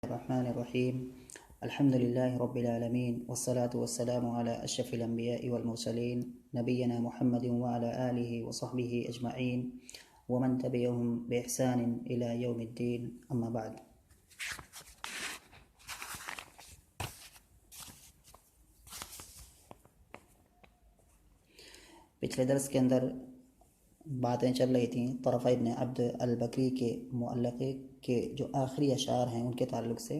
Bismillahirrahmanirrahim. Alhamdulillahi Rabbil Alamin. Wassalatu wassalamu ala ashrafil anbiya'i wal mursalin. Nabiyyina Muhammadin wa ala alihi wa sahbihi ajma'in. Wa man tabi'ahum bi ihsanin ila yawmiddin. Amma ba'd. पिछले दर्स के अंदर बातें चल रही थी तरफ़ इब्न अब्द अल-बकरी के मुअल्लक़े के जो आखिरी अशार हैं उनके ताल्लुक़ से,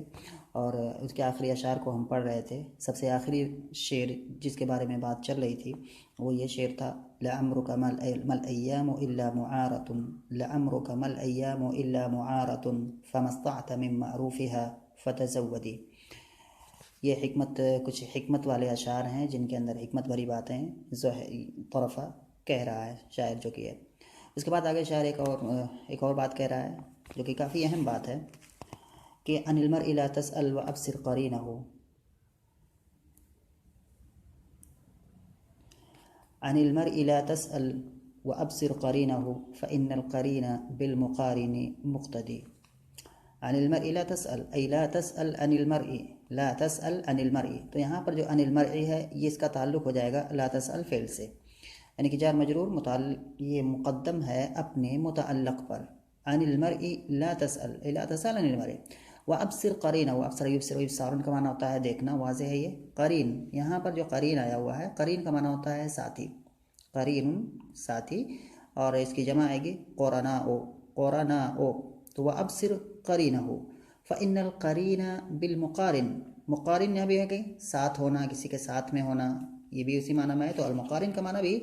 और उसके आखिरी अशार को हम पढ़ रहे थे। सबसे आखिरी शेर जिसके बारे में बात चल रही थी वो ये शेर था, लअम्रुका मल अय्यामु इल्ला मुआरतुन, लअम्रुका मल अय्यामु इल्ला मुआरतुन फमस्तअत मिन मअरूफिहा फतज़व्वदी। ये कुछ हिकमत वाले अशार हैं जिनके अंदर हिकमत भरी बातें जो है तरफ़ा कह रहा है शायर जो कि है। उसके बाद आगे शायर एक और बात कह रहा है जो कि काफ़ी अहम बात है कि अनिल मर्इ ला तस्अल व अब्सिर क़रीनहु, अनिल मर्इ ला तस्अल व अब्सिर क़रीनहु फ़इन्नल क़रीना बिल मुक़ारिनि मुक़्तदी। अनिल मर्इ ला तस्अल ऐ ला तस्अल अनिल मर्इ, ला तस्अल अनिल मर्इ। तो यहाँ पर जो अनिल मर्इ है ये इसका ताल्लुक़ हो जाएगा ला तस्अल फ़ेल से, यानी कि जार मजरूर ये मुक़द्दम है अपने मुतअल्लिक़ पर। अनिल मर्इ ला तस्अल अनिल मर्इ व अब्सिर क़रीना, व अब्सर युब्सिर इब्सारन का माना होता है देखना, वाज़ेह है ये। क़रीन, यहाँ पर जो क़रीन आया हुआ है क़रीन का माना होता है साथी, क़रीन साथी, और इसकी जमा आएगी क़ुरनाओ। तो वह अब्सिर क़रीनहु फ़इन्नल क़रीना बिल मुक़ारिन, मुक़ारिन यहाँ भी है कि साथ होना, किसी के साथ में होना, ये भी उसी माना में है। तो अल मुक़ारिन का माना भी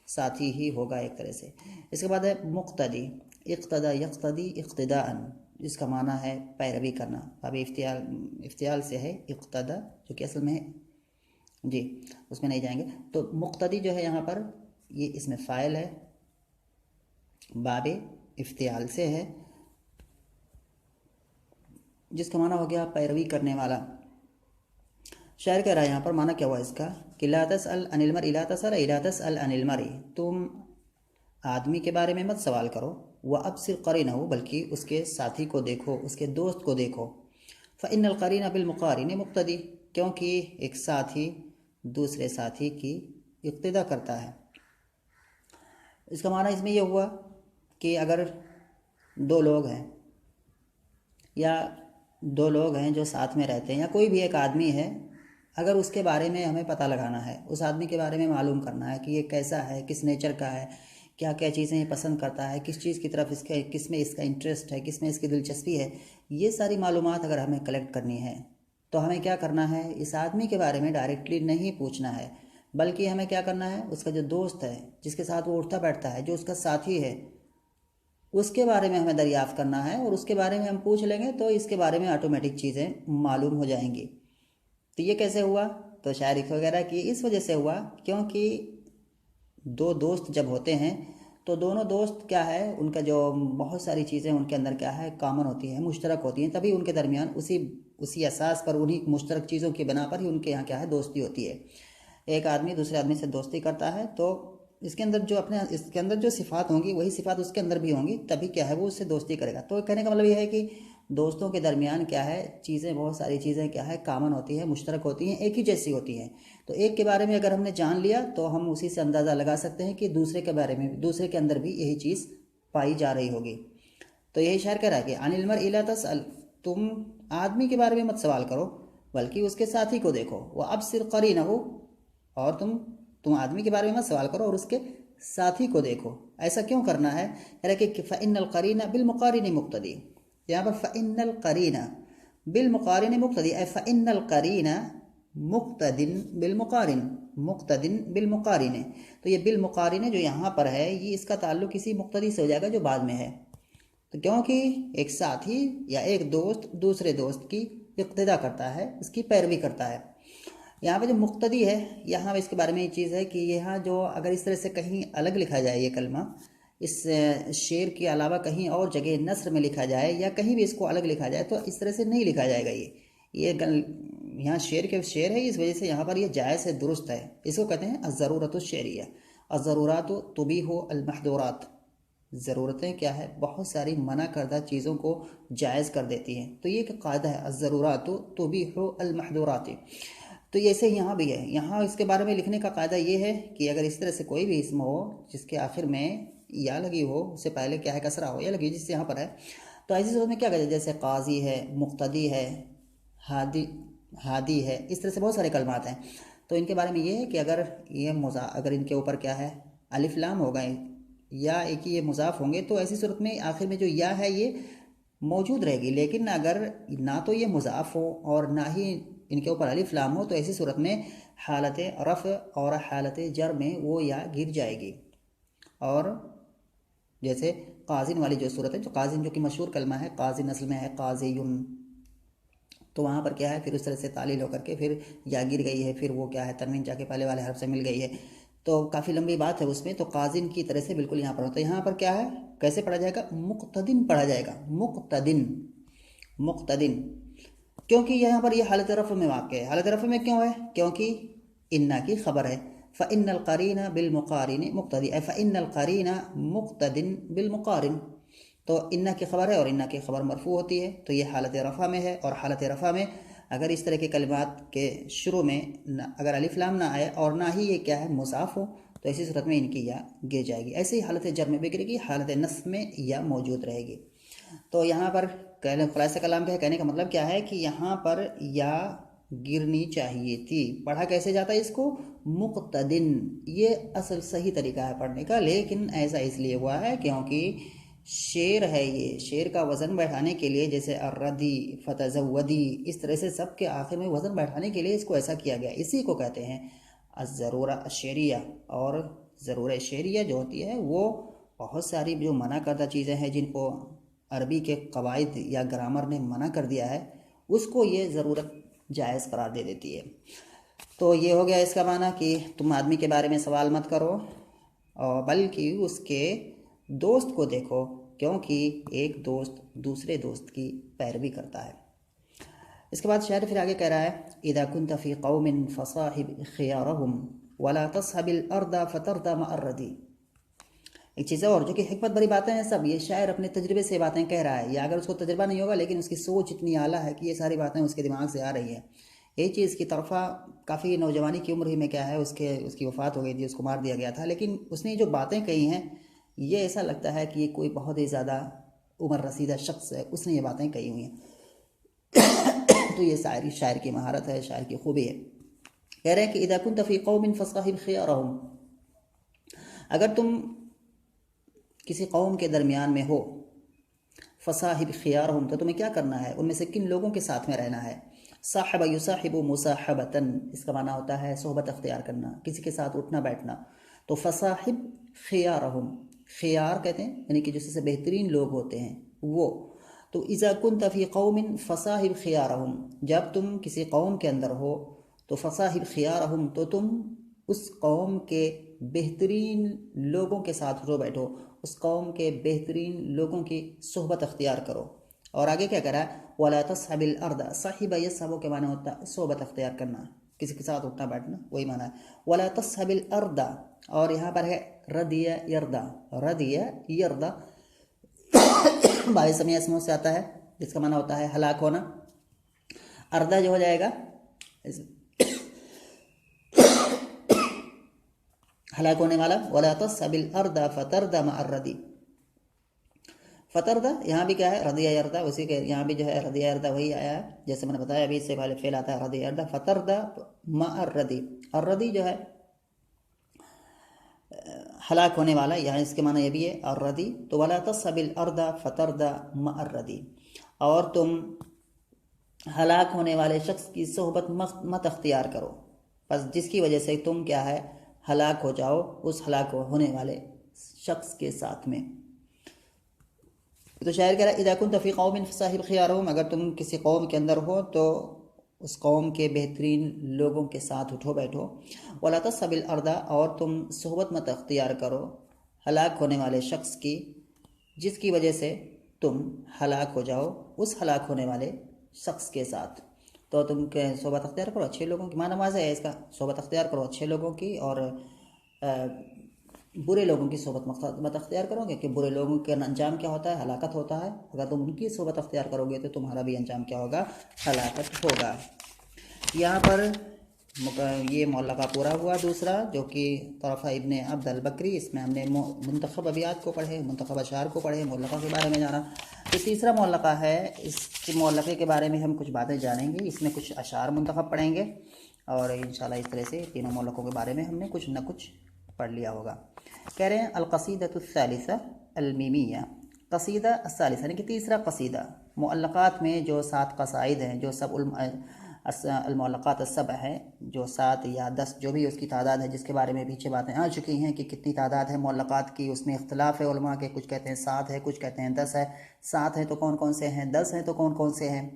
साथी ही होगा एक तरह से। इसके बाद है मुक़्तदी, इक़्तदा यक़्तदी इक़्तिदाअन, जिसका माना है पैरवी करना। अब इफ्तियाल से है इक़्तदा जो कि असल में है जी, उसमें नहीं जाएंगे। तो मुक़्तदी जो है यहाँ पर ये इसमें फ़ाइल है, बाबे इफ्तियाल से है, जिसका माना हो गया पैरवी करने वाला। शायर कह रहा है यहाँ पर माना क्या हुआ इसका कि ला तस्अल अनिल मर्इ ला तस्अल अनिल मर्इ, तुम आदमी के बारे में मत सवाल करो, व अब्सिर क़रीनहु, बल्कि उसके साथी को देखो, उसके दोस्त को देखो। फ़इन्नल क़रीना बिल मुक़ारिनि मुक़्तदी, क्योंकि एक साथी दूसरे साथी की इक़्तिदा करता है। इसका माना इसमें यह हुआ कि अगर दो लोग हैं या दो लोग हैं जो साथ में रहते हैं, या कोई भी एक आदमी है, अगर उसके बारे में हमें पता लगाना है, उस आदमी के बारे में मालूम करना है कि ये कैसा है, किस नेचर का है, क्या क्या चीज़ें ये पसंद करता है, किस चीज़ की तरफ किस में इसका इंटरेस्ट है, किस में इसकी दिलचस्पी है, ये सारी मालूमात अगर हमें कलेक्ट करनी है तो हमें क्या करना है, इस आदमी के बारे में डायरेक्टली नहीं पूछना है, बल्कि हमें क्या करना है, उसका जो दोस्त है, जिसके साथ वो उठता बैठता है, जो उसका साथी है, उसके बारे में हमें दरियाफ़्त करना है। और उसके बारे में हम पूछ लेंगे तो इसके बारे में ऑटोमेटिक चीज़ें मालूम हो जाएंगी। तो ये कैसे हुआ, तो शायर वगैरह की इस वजह से हुआ क्योंकि दो दोस्त जब होते हैं तो दोनों दोस्त क्या है, उनका जो बहुत सारी चीज़ें उनके अंदर क्या है कामन होती हैं, मुश्तरक होती हैं, तभी उनके दरमियान उसी असास पर, उन्हीं मुश्तरक चीज़ों की बना पर ही उनके यहाँ क्या है दोस्ती होती है। एक आदमी दूसरे आदमी से दोस्ती करता है तो इसके अंदर जो सिफ़ात होंगी वही सिफ़ात उसके अंदर भी होंगी, तभी क्या है वो उससे दोस्ती करेगा। तो कहने का मतलब ये है कि दोस्तों के दरमियान क्या है चीज़ें, बहुत सारी चीज़ें क्या है कामन होती हैं, मुश्तरक होती हैं, एक ही जैसी होती हैं। तो एक के बारे में अगर हमने जान लिया तो हम उसी से अंदाज़ा लगा सकते हैं कि दूसरे के बारे में, दूसरे के अंदर भी यही चीज़ पाई जा रही होगी। तो यही शायर कह रहा है कि अनिल मर्इ ला तस्अल, तुम आदमी के बारे में मत सवाल करो बल्कि उसके साथी को देखो, व अब्सिर क़रीनहु, और तुम आदमी के बारे में मत सवाल करो और उसके साथी को देखो। ऐसा क्यों करना है, कह रहा कि फ़इन्नल क़रीना बिल मुक़ारिनि मुक़्तदी, यहाँ पर फ़इन्नल क़रीना बिल मुक़ारिनि मुक़्तदी, फ़इन्नल क़रीना मुक़्तदिन बिल मुक़ारिन, मुक़्तदिन बिल मुक़ारिन। तो ये बिल मुक़ारिन जो यहाँ पर है ये इसका ताल्लुक़ किसी मुक़्तदी से हो जाएगा जो बाद में है। तो क्योंकि एक साथी या एक दोस्त दूसरे दोस्त की इक़्तिदा करता है, उसकी पैरवी करता है। यहाँ पे जो मुक़्तदी है, यहाँ इसके बारे में ये चीज़ है कि यहाँ जो अगर इस तरह से कहीं अलग लिखा जाए ये कलमा, इस शेर के अलावा कहीं और जगह नस्र में लिखा जाए या कहीं भी इसको अलग लिखा जाए तो इस तरह से नहीं लिखा जाएगा। ये यहाँ शेर है, इस वजह से यहाँ पर ये जायज़ है, दुरुस्त है। इसको कहते हैं अज़रूरतुश शेरिया, अज़रूरातु तुबीहु अल महदूरात। ज़रूरतें क्या है, बहुत सारी मना करदा चीज़ों को जायज़ कर देती हैं। तो ये एक कायदा है, अज़रूरातु तुबीहु अलमहदूरात। तो ऐसे ही यहाँ भी है, यहाँ इसके बारे में लिखने का कायदा ये है कि अगर इस तरह से कोई भी इसम हो जिसके आखिर में या लगी हो, उससे पहले क्या है कसरा हो या लगी, जिससे यहाँ पर है, तो ऐसी सूरत में क्या कहते हैं, जैसे काजी है, मुक्तदी है, हादी हादी है, इस तरह से बहुत सारे कलमात हैं। तो इनके बारे में ये है कि अगर इनके ऊपर क्या है अलिफ लाम हो गए या एक ही ये मुजाफ होंगे, तो ऐसी सूरत में आखिर में जो या है ये मौजूद रहेगी। लेकिन अगर ना तो ये मुजाफ हो और ना ही इनके ऊपर अलिफ लाम हो, तो ऐसी सूरत में हालत रफ़ और हालत जर में वो या गिर जाएगी। और जैसे काजिन वाली जो सूरत है, जो काजिन जो कि मशहूर कलमा है, काजिन असल में है काजियुन, तो वहाँ पर क्या है फिर उस तरह से तालील होकर के फिर या गिर गई है, फिर वो क्या है तनवीन जाके पहले वाले हर्फ से मिल गई है, तो काफ़ी लंबी बात है उसमें। तो काजिन की तरह से बिल्कुल यहाँ पर होता है। यहाँ पर क्या है कैसे पढ़ा जाएगा, मुक्तदिन पढ़ा जाएगा, मुक्तदिन मुक्तदिन, क्योंकि यहाँ पर ये हालत रफ़ में वाक़ है। हालत रफ़ में क्यों है, क्योंकि इन्ना की खबर है, फ़इन्नल क़रीना बिलमुक़ारिन मुक्तदी, फ़इन्नल क़रीना मुक्तदिन बिलमुक़ारिन, तो इन्ना की खबर है और इन्ना की खबर मरफू होती है, तो ये हालत रफ़ा में है। और हालत रफ़ा में अगर इस तरह के कलिमात के शुरू में अगर अलिफ लाम ना आए और ना ही ये क्या है मुज़ाफ हो, तो ऐसी सूरत में इनकी या गिर जाएगी। ऐसे ही हालत जर में भी गिरेगी, हालत नस्ब में या मौजूद रहेगी। तो यहाँ पर खुलासा कलाम का कहने का मतलब क्या है कि यहाँ पर या गिरनी चाहिए थी। पढ़ा कैसे जाता है इसको, मुक्तदिन, ये असल सही तरीका है पढ़ने का, लेकिन ऐसा इसलिए हुआ है क्योंकि शेर है, ये शेर का वज़न बैठाने के लिए, जैसे अर्रदी फतज़व्वदी, इस तरह से सब के आखिर में वज़न बैठाने के लिए इसको ऐसा किया गया। इसी को कहते हैं अज़रूरा अशरिया। और ज़रूरा शेरिया जो होती है वो बहुत सारी जो मना करदा चीज़ें हैं जिनको अरबी के कवायद या ग्रामर ने मना कर दिया है, उसको ये ज़रूरत जायज़ करार दे देती है। तो ये हो गया इसका माना कि तुम आदमी के बारे में सवाल मत करो, और बल्कि उसके दोस्त को देखो, क्योंकि एक दोस्त दूसरे दोस्त की पैरवी करता है। इसके बाद शायर फिर आगे कह रहा है, इदा कुंत फी कौमिन फसाहिब खियारहुम वला तस्हबिल अर्दा फतरदा मअर्रदी। एक चीज़ और जो कि हिकमत भरी बातें हैं सब, ये शायर अपने तजर्बे से बातें कह रहा है, या अगर उसको तजर्बा नहीं होगा लेकिन उसकी सोच इतनी आला है कि ये सारी बातें उसके दिमाग से आ रही हैं। यही चीज़ की तरफा काफ़ी नौजवानी की उम्र ही में क्या है उसकी वफ़ात हो गई थी, उसको मार दिया गया था, लेकिन उसने जो बातें कही हैं ये ऐसा लगता है कि ये कोई बहुत ही ज़्यादा उम्र रसीदा शख्स है, उसने ये बातें कही हुई हैं। तो ये शायर की महारत है, शायर की खूबी है। कह रहे हैं कि इदा कुंत फी कौमिन फसाहिब खियारहुम, अगर तुम किसी कौम के दरमियान में हो, फसाहिब खियारहुम, तो तुम्हें क्या करना है, उनमें से किन लोगों के साथ में रहना है। साहिब युसाहिबु मुसाहबतन, इसका माना होता है सोहबत अख्तियार करना, किसी के साथ उठना बैठना। तो फसाहिब खियारहुम, खियार कहते हैं यानी कि जिससे बेहतरीन लोग होते हैं वो। तो इज़ा कुंत फी कौमिन फसाहिब खियारहुम, जब तुम किसी कौम के अंदर हो तो फसाहिब खियारहुम, तो तुम उस कौम के बेहतरीन लोगों के साथ रो बैठो, उस कौम के बेहतरीन लोगों की सोहबत अख्तियार करो। और आगे क्या करा, वला तस्हबिल अर्दा, साहिबा यसहबु के माना होता है सोहबत अख्तियार करना, किसी के साथ उठना बैठना, वही माना है। वला तस्हबिल अर्दा, और यहाँ पर है रदिया यरदा, रदिया यरदा बाईस समय इसमों से आता है, जिसका माना होता है हलाक होना। अर्दा जो हो जाएगा हलाक होने वाला। वला तस्हबिल अर्दा फतरदा मअर्रदी, फतरदा यहाँ भी क्या है रदिया यरदा, उसी के यहाँ भी जो है रदिया यरदा वही आया है, जैसे मैंने बताया अभी इससे पहले फेल आता है रदिया यरदा, फतरदा मअर्रदी। अर्रदी जो है हलाक होने वाला, यहाँ इसके माना ये भी है अर्रदी। तो वला तस्हबिल अर्दा फतरदा मअर्रदी, और तुम हलाक होने वाले शख्स की सोहबत मत अख्तियार करो, बस जिसकी वजह से तुम क्या है हलाक हो जाओ उस हलाक होने वाले शख्स के साथ में। तो शायर कह रहा है इदा कुंत फी कौमिन फसाहिब खियारहुम, अगर तुम किसी कौम के अंदर हो तो उस कौम के बेहतरीन लोगों के साथ उठो बैठो। वला तस्हबिल अर्दा, और तुम सोहबत मत अख्तियार करो हलाक होने वाले शख्स की, जिसकी वजह से तुम हलाक हो जाओ उस हलाक होने वाले शख्स के साथ। तो तुम सोहबत अख्तियार करो अच्छे लोगों की, माना वाज़ है इसका, सोहबत अख्तियार करो अच्छे लोगों की, और बुरे लोगों की सोबत मत अख्तियार करोगे कि बुरे लोगों का अंजाम क्या होता है, हलाकत होता है। अगर तुम उनकी सोबत अख्तियार करोगे तो तुम्हारा भी अंजाम क्या होगा, हलाकत होगा। यहाँ पर ये मौलक़ा पूरा हुआ। दूसरा जो कि तरफ़ा इब्ने अब्द अल बकरी, इसमें हमने मुंतखब अबियात को पढ़े, मुंतखब अशार को पढ़े, मौलक़ा के बारे में जाना। तो तीसरा मौलक़ा है, इस मौलक़े के बारे में हम कुछ बातें जानेंगे। इसमें कुछ अशार मुंतखब पढ़ेंगे और इंशाल्लाह इस तरह से तीनों मौलक़ों के बारे में हमने कुछ न कुछ पढ़ लिया होगा। कह रहे हैं अल-क़सीदतुस्सालिसा अल-मीमिया, क़सीदा अस्सालिसा यानी कि तीसरा क़सीदा। मुअल्लक़ात में जो 7 क़साइद हैं, जो सब अल-मुअल्लक़ात अस-सबअ है, जो 7 या 10 जो भी उसकी तादाद है, जिसके बारे में पीछे बातें आ चुकी हैं कि कितनी तादाद है मुअल्लक़ात की, उसमें इख्तिलाफ़ है उलमा के। कुछ कहते हैं 7 है, कुछ कहते हैं 10 है। 7 हैं तो कौन कौन से हैं, 10 हैं तो कौन कौन से हैं,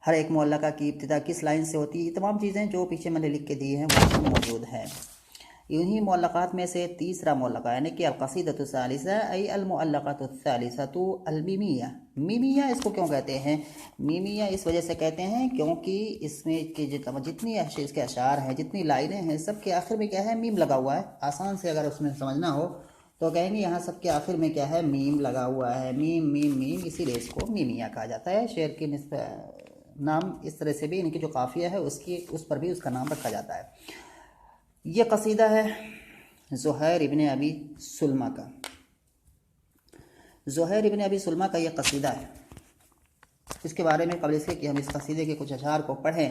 हर एक मुअल्लक़ा की इब्तिदा किस लाइन से होती है, ये तमाम चीज़ें जो पीछे मैंने लिख के दी हैं वो मौजूद हैं। इन्हीं मुअल्लक़ात में से तीसरा मुअल्लक़ा यानी कि अल-क़सीदतुस्सालिसा अय अल-मुअल्लक़तुस्सालिसतु अल-मीमिया। मीमिया इसको क्यों कहते हैं, मीमिया इस वजह से कहते हैं क्योंकि इसमें के जितनी इसके अशार हैं, जितनी लाइनें हैं, सब के आखिर में क्या है, मीम लगा हुआ है। आसान से अगर उसमें समझना हो तो कहेंगे यहाँ सब के आखिर में क्या है, मीम लगा हुआ है। मीम मीम मीम, इसीलिए इसको मीमिया कहा जाता है। शेर की नाम इस तरह से भी इनकी जो काफ़िया है उसकी उस पर भी उसका नाम रखा जाता है। ये कसीदा है ज़ुहैर इब्ने अबी सुलमा का। ज़ुहैर इब्ने अबी सुलमा का ये कसीदा है। इसके बारे में कबल इसके कि हम इस कसीदे के कुछ अशार को पढ़ें,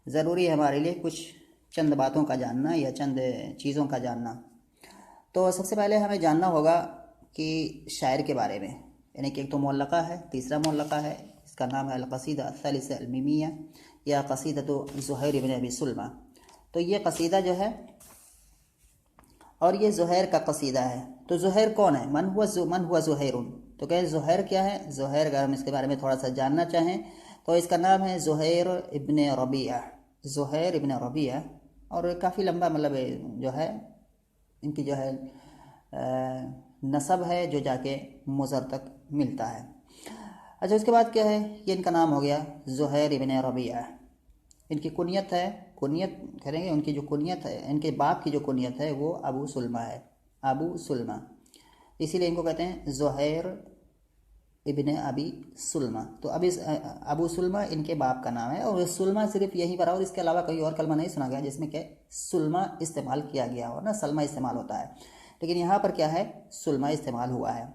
ज़रूरी है हमारे लिए कुछ चंद बातों का जानना या चंद चीज़ों का जानना। तो सबसे पहले हमें जानना होगा कि शायर के बारे में, यानी कि एक तो मुअल्लक़ा है, तीसरा मुअल्लक़ा है, इसका नाम है अल-क़सीदा अस-सालिसा अल-मीमिया या क़सीदतु ज़ुहैर इब्ने अबी सुलमा। तो ये कसीदा जो है, और ये ज़ुहैर का कसीदा है। तो ज़ुहैर कौन है, मन हुआ ज़ुहैरुन। तो कहें ज़ुहैर क्या है, ज़ुहैर अगर हम इसके बारे में थोड़ा सा जानना चाहें तो इसका नाम है ज़ुहैर इब्ने रबिया। ज़ुहैर इब्ने रबिया, और काफ़ी लंबा मतलब जो है इनकी जो है नसब है जो जाके मुज़र तक मिलता है। अच्छा, उसके बाद क्या है, ये इनका नाम हो गया ज़ुहैर इब्ने रबिया। इनकी कुनियत है, कुनियत करेंगे, उनकी जो कुनियत है, इनके बाप की जो कुनियत है वो अबू सुलमा है, अबू सुलमा, इसीलिए इनको कहते हैं ज़ुहैर इब्ने अबी सुलमा। तो अब इस अबू सुलमा इनके बाप का नाम है, और सुलमा सिर्फ यहीं पर, और इसके अलावा कहीं और कलमा नहीं सुना गया जिसमें क्या सुलमा इस्तेमाल किया गया हो ना। सलमा इस्तेमाल होता है, लेकिन यहाँ पर क्या है, सुलमा इस्तेमाल हुआ है।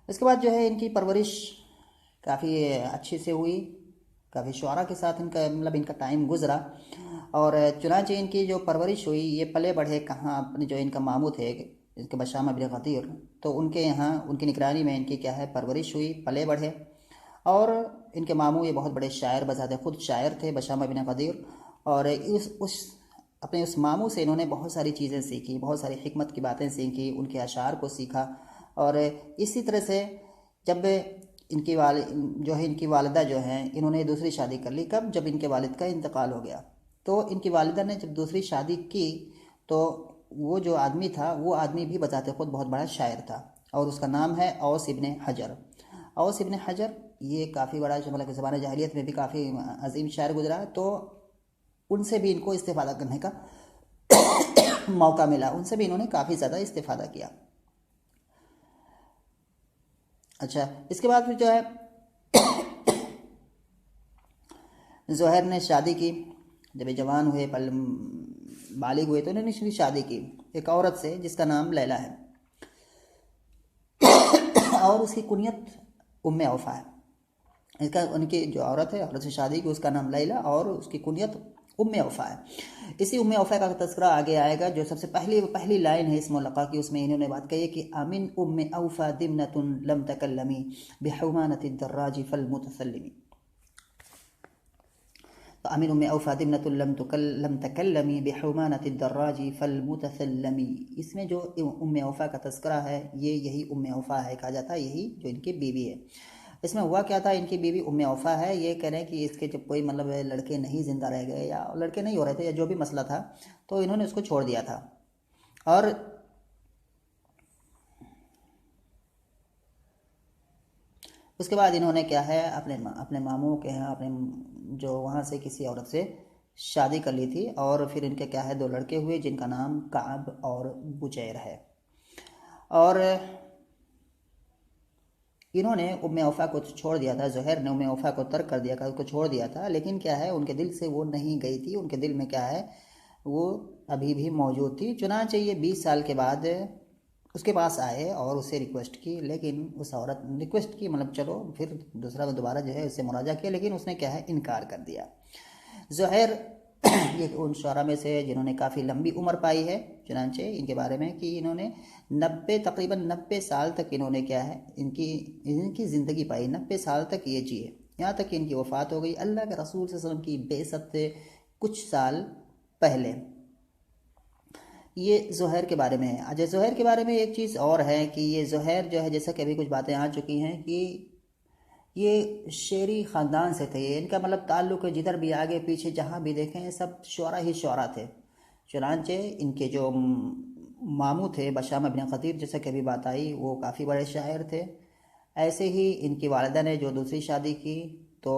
इसके बाद जो है इनकी परवरिश काफ़ी अच्छी से हुई, काफ़ी शुआरा के साथ इनका मतलब इनका टाइम गुजरा, और चुनांचे इनकी जो परवरिश हुई, ये पले बढ़े कहाँ, अपने जो इनका मामू थे इनके बशामा बिन गदीर, तो उनके यहाँ उनकी निगरानी में इनकी क्या है परवरिश हुई, पले बढ़े। और इनके मामू ये बहुत बड़े शायर, बजाते खुद शायर थे बशामा बिन गदीर, और अपने उस मामू से इन्होंने बहुत सारी चीज़ें सीखी, बहुत सारी हिकमत की बातें सीखी, उनके अशार को सीखा। और इसी तरह से जब इनकी इनकी वालिदा जो हैं, इन्होंने दूसरी शादी कर ली। कब, जब इनके वालिद का इंतकाल हो गया, तो इनकी वालिदा ने जब दूसरी शादी की तो वो जो आदमी था, वो आदमी भी बताते खुद बहुत बड़ा शायर था, और उसका नाम है औस इब्ने हजर। औस इब्ने हजर ये काफ़ी बड़ा, मतलब कि ज़माने जाहिलियत में भी काफ़ी अजीम शायर गुजरा है, तो उनसे भी इनको इस्तिफ़ादा करने का मौका मिला, उनसे भी इन्होंने काफ़ी ज़्यादा इस्तिफ़ादा किया। अच्छा, इसके बाद फिर जो है ज़ुहैर ने शादी की, जब ये जवान हुए, बालिग हुए, तो उन्होंने शादी की एक औरत से जिसका नाम लैला है, और उसकी कुनियत उम्मे औफा है। इसका उनकी जो औरत है, औरत से शादी की, उसका नाम लैला और उसकी कुनियत उम्मे औफा है। इसी उम्मे औफा का तज़किरा आगे आएगा। जो सबसे पहली लाइन है इस मुल्लक़ा की, उसमें इन्होंने बात कही है कि अमिन उम्मे औफा दिमनतुन लम तकल्लमी बिहुमानति दर्राजी फल मुतसल्लिमी। तो अमिन उम्मे औफा दिमनतुन लम तकल्लमी बिहुमानति दर्राजी फल मुतसल्लिमी, इसमें जो उम्मे औफा का तज़किरा है, ये यही उम्मे औफा है, कहा जाता है यही जो इनकी बीवी है। इसमें हुआ क्या था, इनकी बीवी उम्मे औफा है, ये कह रहे हैं कि इसके जब कोई मतलब लड़के नहीं ज़िंदा रह गए या लड़के नहीं हो रहे थे या जो भी मसला था, तो इन्होंने उसको छोड़ दिया था। और उसके बाद इन्होंने क्या है, अपने मामू के यहाँ, अपने जो वहाँ से किसी औरत से शादी कर ली थी और फिर इनके क्या है 2 लड़के हुए जिनका नाम काब और बुजैर है। और इन्होंने उम्मे वफ़ा को छोड़ दिया था, ज़ुहैर ने उम्मे वफ़ा को तर्क कर दिया था, उसको छोड़ दिया था, लेकिन क्या है उनके दिल से वो नहीं गई थी, उनके दिल में क्या है वो अभी भी मौजूद थी। चुनांचे ये 20 साल के बाद उसके पास आए और उससे रिक्वेस्ट की, लेकिन उस औरत ने रिक्वेस्ट की मतलब चलो फिर दूसरा दोबारा जो है उससे मुराजा किया, लेकिन उसने क्या है इनकार कर दिया। ज़ुहैर ये उन शुअरा में से जिन्होंने काफ़ी लंबी उम्र पाई है, चुनांचे इनके बारे में कि इन्होंने तकरीबन 90 साल तक इन्होंने क्या है इनकी ज़िंदगी पाई, 90 साल तक ये जिए, यहाँ तक कि इनकी वफ़ात हो गई अल्लाह के रसूल सल्लल्लाहु अलैहि वसल्लम की बेइज्जत से कुछ साल पहले। ये ज़ुहैर के बारे में है। अच्छा, ज़ुहैर के बारे में एक चीज़ और है कि ये ज़ुहैर जो है, जैसा कि अभी कुछ बातें आ चुकी हैं कि ये शेरी ख़ानदान से थे, इनका मतलब ताल्लुक़ जिधर भी आगे पीछे जहाँ भी देखें सब शुअरा ही शुअरा थे। चुनांचे इनके जो मामू थे बशाम बिन ख़तीब, जैसा कि अभी बात आई, वो काफ़ी बड़े शायर थे। ऐसे ही इनकी वालिदा ने जो दूसरी शादी की तो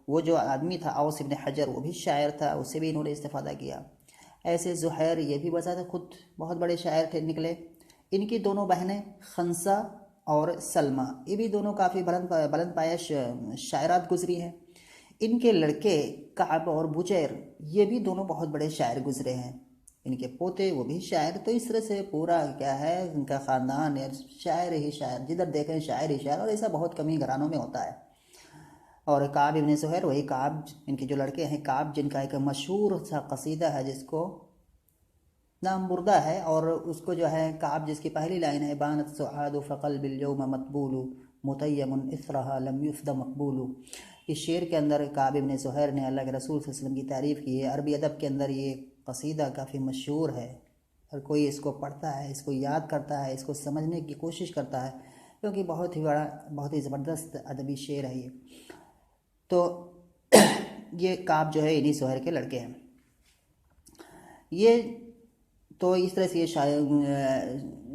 वो जो आदमी था औस इब्न हजर, वो भी शायर था, उससे भी इन्होंने इस्तेफ़ादा किया। ऐसे ज़ुहैर ये भी बजाते खुद बहुत बड़े शायर थे निकले। इनकी दोनों बहनें खंसा और सलमा, ये भी दोनों काफ़ी बुलंद पाया शायरात गुजरी हैं। इनके लड़के काब और बुजैर ये भी दोनों बहुत बड़े शायर गुजरे हैं। इनके पोते वो भी शायर। तो इस तरह से पूरा क्या है इनका ख़ानदान है शायर ही शायर, जिधर देखें शायर ही शायर, और ऐसा बहुत कम ही घरानों में होता है। और काब इब्न ज़ुहैर, वही काब इनके जो लड़के हैं काब, जिनका एक मशहूर सा कसीदा है जिसको नाम बुर्दा है, और उसको जो है काब जिसकी पहली लाइन है बानत सुआदु फ़क़ल बिल यौम मतबूलु मुतय्यमुन इस्रहा लम युफ़द मकबूलु। इस शेर के अंदर काब इब्न ज़ुहैर ने अल्लाह के रसूल सल्लल्लाहु अलैहि वसल्लम की तारीफ़ की है। अरबी अदब के अंदर ये कसीदा काफ़ी मशहूर है, हर कोई इसको पढ़ता है, इसको याद करता है, इसको समझने की कोशिश करता है, क्योंकि बहुत ही बड़ा बहुत ही ज़बरदस्त अदबी शेर है ये। तो ये काब जो है इन्हीं ज़ुहैर के लड़के हैं। ये तो इस तरह से ये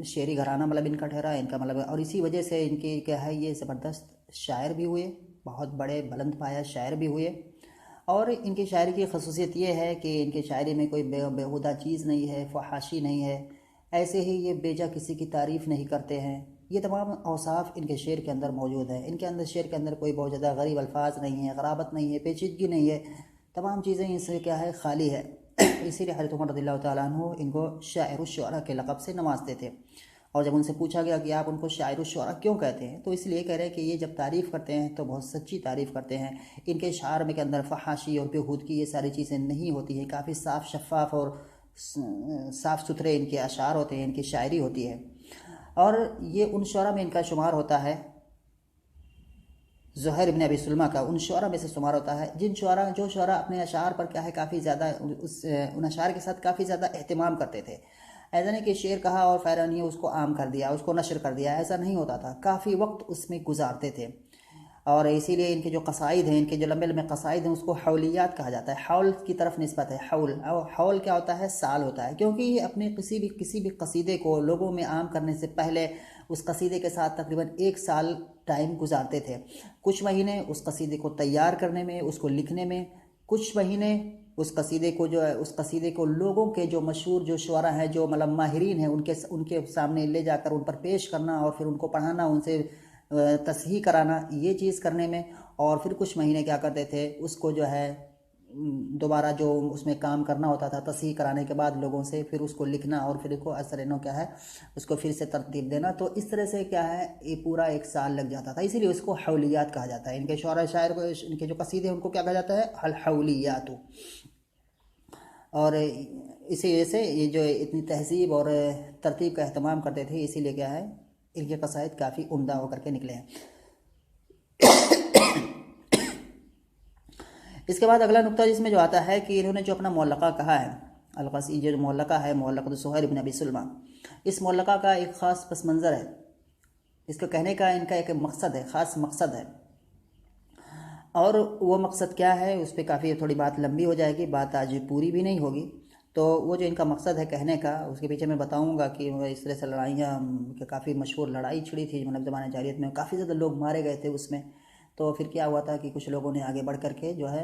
शेरी घराना मतलब इनका ठहरा, इनका मतलब, और इसी वजह से इनके क्या है ये ज़बरदस्त शायर भी हुए, बहुत बड़े बुलंद पाया शायर भी हुए। और इनकी शायरी की खसूसियत ये है कि इनकी शायरी में कोई बेहुदा चीज़ नहीं है, फहाशी नहीं है, ऐसे ही ये बेजा किसी की तारीफ़ नहीं करते हैं। ये तमाम औसाफ इनके शेर के अंदर मौजूद है। इनके अंदर शेर के अंदर कोई बहुत ज़्यादा गरीब अल्फाज नहीं है, ग़राबत नहीं है, पेचीदगी नहीं है, तमाम चीज़ें इनसे क्या है खाली है। इसीलिए हज़रत उमर रज़ियल्लाहु ताला अन्हु इनको शाइरुश्शुअरा के लक़ब से नवाजते थे। और जब उनसे पूछा गया कि आप उनको शाइरुश्शुअरा क्यों कहते हैं, तो इसलिए कह रहे हैं कि ये जब तारीफ़ करते हैं तो बहुत सच्ची तारीफ़ करते हैं। इनके इशार में के अंदर फहाशी और बेहूदगी ये सारी चीज़ें नहीं होती हैं, काफ़ी साफ़ शफ़ाफ़ और साफ़ सुथरे इनके अशार होते हैं, इनकी शायरी होती है। और ये उन शुअरा में इनका शुमार होता है, ज़ुहैर इब्न अबी सुलमा का उन शुअरा में से शुमार होता है जो शुअरा अपने अशार पर क्या है काफ़ी ज़्यादा उन अशार के साथ काफ़ी ज़्यादा एहतमाम करते थे। ऐसा नहीं कि शेर कहा और फ़ैरन ही उसको आम कर दिया, उसको नशर कर दिया, ऐसा नहीं होता था, काफ़ी वक्त उसमें गुजारते थे। और इसीलिए इनके जो कसाइद हैं, इनके जो लंबे लंबे कसाइद हैं, उसको हौलियात कहा जाता है। हौल की तरफ निस्बत है, हौल, और हौल क्या होता है, साल होता है, क्योंकि ये अपने किसी भी कसीदे को लोगों में आम करने से पहले उस कसीदे के साथ तकरीबन 1 साल टाइम गुजारते थे। कुछ महीने उस कसीदे को तैयार करने में, उसको लिखने में, कुछ महीने उस कसीदे को जो है उस कसीदे को लोगों के जो मशहूर जो शुअरा हैं, जो मतलब माहिरीन हैं, उनके सामने ले जाकर उन पर पेश करना और फिर उनको पढ़ाना, उनसे तसहीह कराना, ये चीज़ करने में। और फिर कुछ महीने क्या करते थे, उसको जो है दोबारा जो उसमें काम करना होता था तसहीह कराने के बाद लोगों से, फिर उसको लिखना और फिर उसको असरनो क्या है उसको फिर से तरतीब देना। तो इस तरह से क्या है ये पूरा 1 साल लग जाता था, इसीलिए उसको हौलियात कहा जाता है। इनके शुअरा शायर को, इनके जो कसीदे हैं उनको क्या कहा जाता है, अल हौलियात। और इसी वजह से ये जो इतनी तहजीब और तरतीब का अहतमाम करते थे, इसीलिए क्या है इनके कसाइद काफ़ी उम्दा होकर के निकले हैं। इसके बाद अगला नुक्ता जिसमें जो आता है कि इन्होंने जो अपना मोल्लका कहा है, अलक़सी जो मोल्लका है, मोल्लक़त ज़ुहैर इब्न अबी सुलमा, इस मोल्लका का एक ख़ास पस मंज़र है। इसको कहने का इनका एक मकसद है, ख़ास मकसद है। और वो मकसद क्या है उस पर काफ़ी थोड़ी बात लंबी हो जाएगी, बात आज पूरी भी नहीं होगी। तो वो जो इनका मकसद है कहने का, उसके पीछे मैं बताऊंगा कि इस तरह से लड़ाइयाँ, काफ़ी मशहूर लड़ाई छिड़ी थी, मतलब ज़माने जारियत में काफ़ी ज़्यादा लोग मारे गए थे उसमें। तो फिर क्या हुआ था कि कुछ लोगों ने आगे बढ़ कर के जो है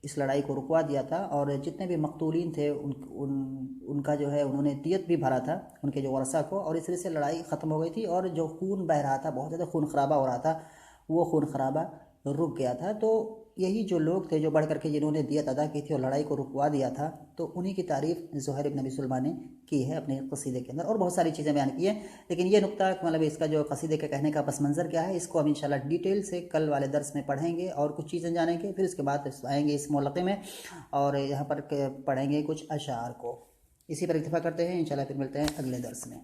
इस लड़ाई को रुकवा दिया था, और जितने भी मकतूलीन थे उनका जो है उन्होंने दियत भी भरा था उनके जो वर्षा को, और इस तरह से लड़ाई ख़त्म हो गई थी। और जो खून बह रहा था, बहुत ज़्यादा खून खराबा हो रहा था, वो खून खराबा रुक गया था। तो यही जो लोग थे जो बढ़ करके जिन्होंने दियत अदा की थी और लड़ाई को रुकवा दिया था, तो उन्हीं की तारीफ़ ज़ुहैर इब्न अबी सुलमा ने की है अपने कसीदे के अंदर, और बहुत सारी चीज़ें बयान की हैं। लेकिन ये नुक्ता मतलब इसका जो कसीदे के कहने का पस मंज़र क्या है, इसको हम इंशाल्लाह डिटेल से कल वाले दर्स में पढ़ेंगे और कुछ चीज़ें जानेंगे। फिर उसके बाद आएंगे इस मौलक़े में और यहाँ पर पढ़ेंगे कुछ अशार को। इसी पर इत्तिफ़ाक़ करते हैं, इंशाल्लाह फिर मिलते हैं अगले दर्स में।